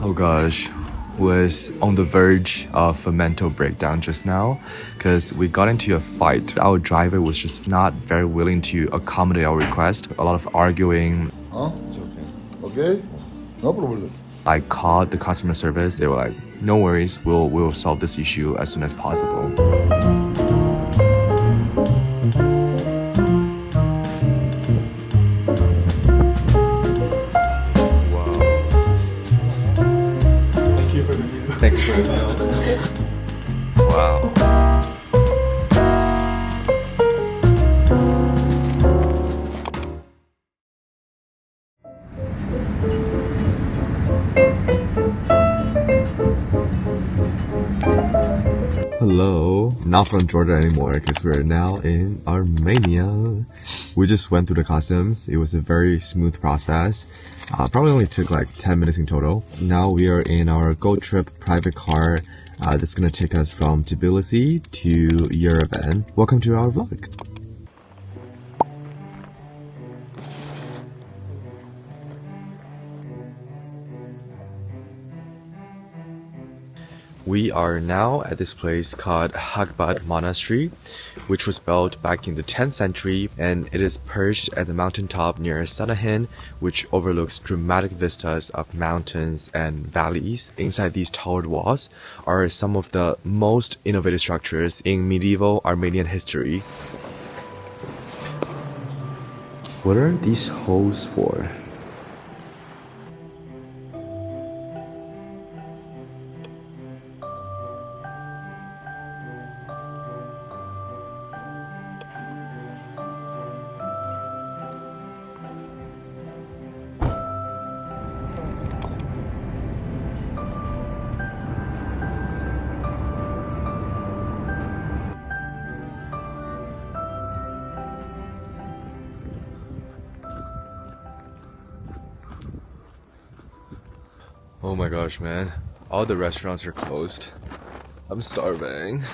Oh gosh, was on the verge of a mental breakdown just now because we got into a fight. Our driver was just not very willing to accommodate our request. A lot of arguing. Huh? It's okay. Okay? No problem. I called the customer service. They were like, no worries, we'll solve this issue as soon as possible. Thanks for the meal. Wow. Hello, not from Georgia anymore because we're now in Armenia. We just went through the customs. It was a very smooth process. Probably only took like 10 minutes in total. Now we are in our Go Trip private car that's gonna take us from Tbilisi to Yerevan. Welcome to our vlog. We are now at this place called Haghpat Monastery, which was built back in the 10th century, and it is perched at the mountaintop near Sevan, which overlooks dramatic vistas of mountains and valleys. Inside these towered walls are some of the most innovative structures in medieval Armenian history. What are these holes for? Oh my gosh, man. All the restaurants are closed. I'm starving.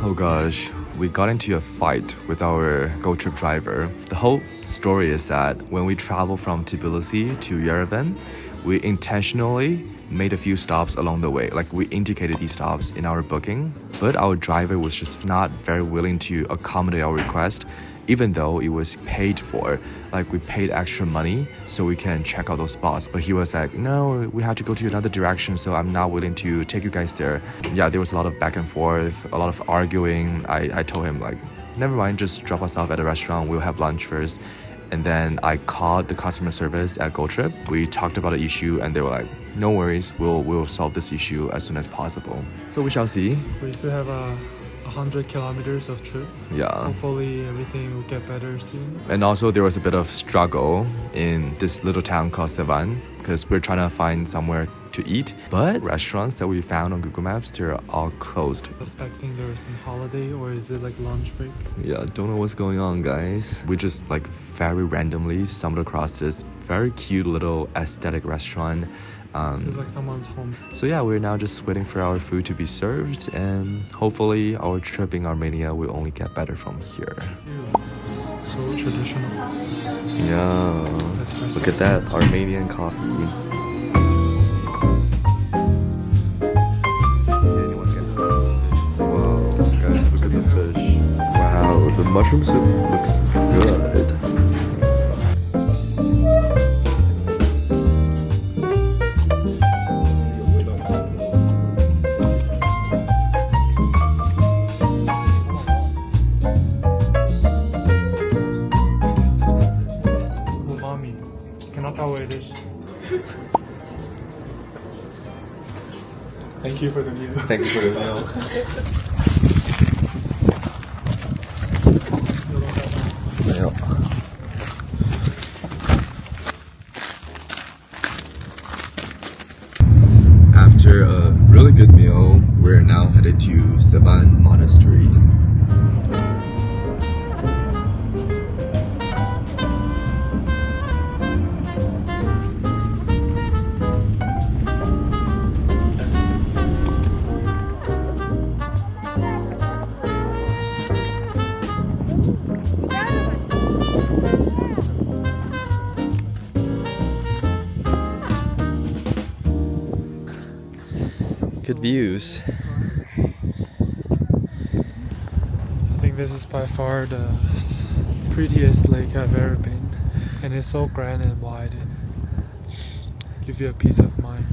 Oh gosh, we got into a fight with our Go Trip driver. The whole story is that when we travel from Tbilisi to Yerevan, we intentionally made a few stops along the way. Like, we indicated these stops in our booking, but our driver was just not very willing to accommodate our request, even though it was paid for. Like, we paid extra money so we can check out those spots, but he was like, no, we have to go to another direction, so I'm not willing to take you guys there. Yeah, there was a lot of back and forth, a lot of arguing. I told him, like, never mind, just drop us off at a restaurant, we'll have lunch first. And then I called the customer service at Go Trip. We talked about the issue and they were like, no worries, we'll solve this issue as soon as possible. So we shall see. We still have 100 kilometers of trip. Yeah. Hopefully everything will get better soon. And also there was a bit of struggle in this little town called Sevan because we're trying to find somewhere to eat, but restaurants that we found on Google Maps, they're all closed. Expecting there was some holiday, or is it like lunch break? Yeah, don't know what's going on, guys. We just like very randomly stumbled across this very cute little aesthetic restaurant. Feels like someone's home. So yeah, we're now just waiting for our food to be served, and hopefully our trip in Armenia will only get better from here. So traditional. Yeah, look at that Armenian coffee. Wow, the mushroom soup looks good. Umami. Cannot tell where it is. Thank you for the meal. Thanks for the meal. After a really good meal, we're now headed to Sevan Monastery. Good views. I think this is by far the prettiest lake I've ever been, and it's so grand and wide. Give you a peace of mind.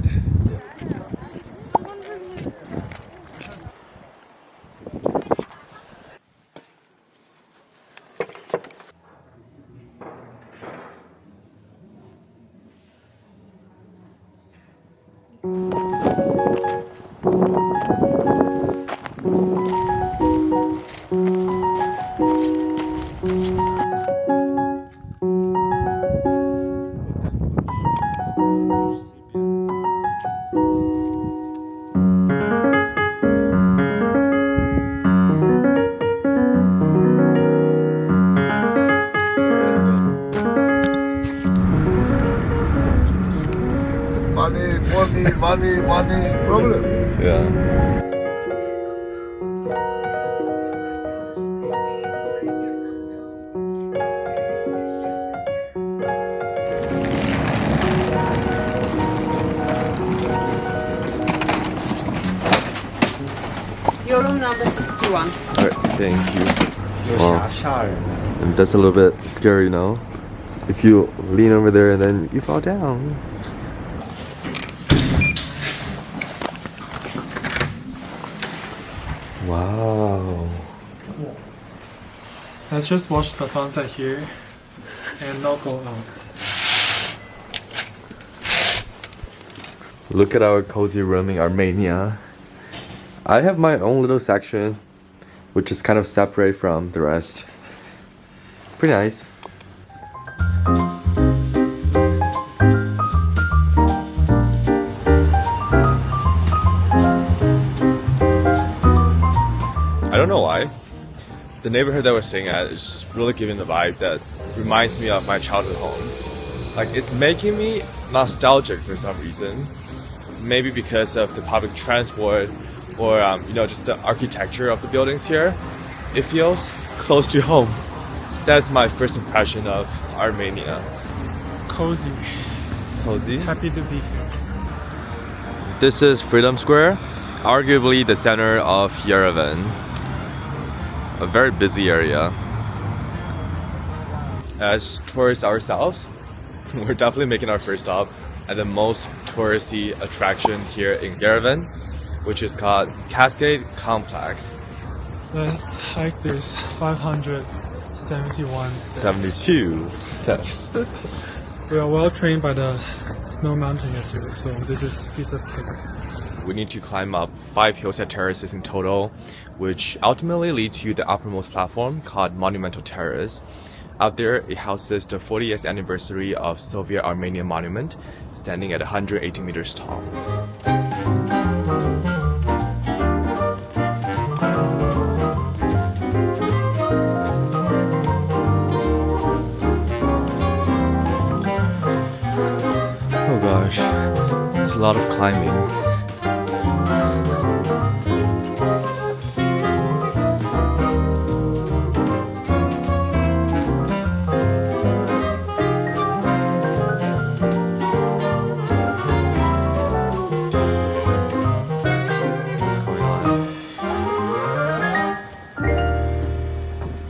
Money, problem. Yeah. Your room number 61. Alright, thank you. Wow. And that's a little bit scary now. If you lean over there and then you fall down. Wow. Let's just watch the sunset here and not go out. Look at our cozy room in Armenia. I have my own little section, which is kind of separate from the rest. Pretty nice. I don't know why. The neighborhood that we're staying at is really giving the vibe that reminds me of my childhood home. Like, it's making me nostalgic for some reason. Maybe because of the public transport or just the architecture of the buildings here. It feels close to home. That's my first impression of Armenia. Cozy. Cozy? Happy to be here. This is Freedom Square, arguably the center of Yerevan. A very busy area. As tourists ourselves, we're definitely making our first stop at the most touristy attraction here in Yerevan, which is called Cascade Complex. Let's hike this 571 steps. 72 steps. We are well trained by the snow mountaineers here, so this is a piece of cake. We need to climb up 5 hillside terraces in total, which ultimately lead to the uppermost platform called Monumental Terrace. Out there, it houses the 40th anniversary of Soviet Armenian monument, standing at 180 meters tall. Oh gosh, it's a lot of climbing.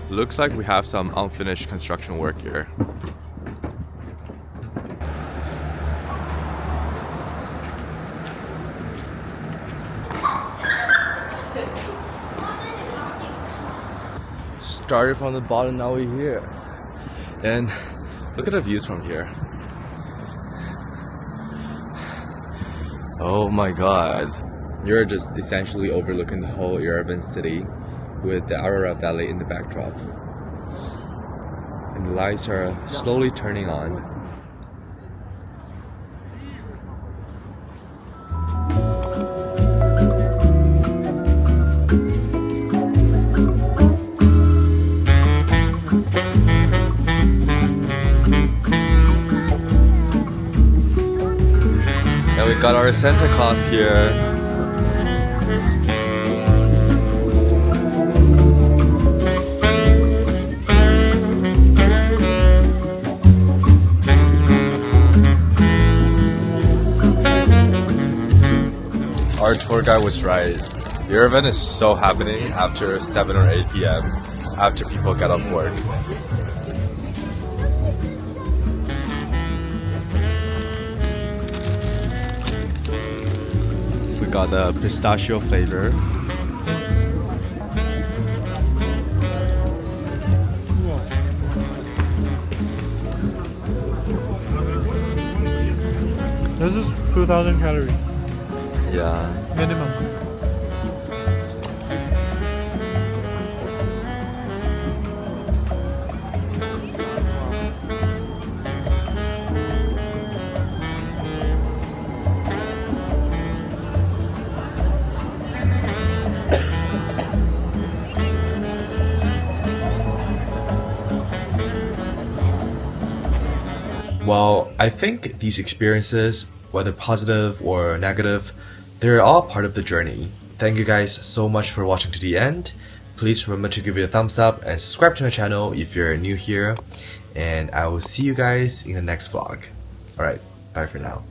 Looks like we have some unfinished construction work here. Started from the bottom, now we're here. And look at the views from here. Oh my god. You're just essentially overlooking the whole Yerevan city with the Aurora Valley in the backdrop. And the lights are slowly turning on. And we got our Santa Claus here. Our tour guide was right. Yerevan is so happening after 7 or 8 p.m. after people get off work. We got the pistachio flavor. This is 2,000 calories Yeah. minimum. Well, I think these experiences, whether positive or negative, they're all part of the journey. Thank you guys so much for watching to the end. Please remember to give it a thumbs up and subscribe to my channel if you're new here. And I will see you guys in the next vlog. Alright, bye for now.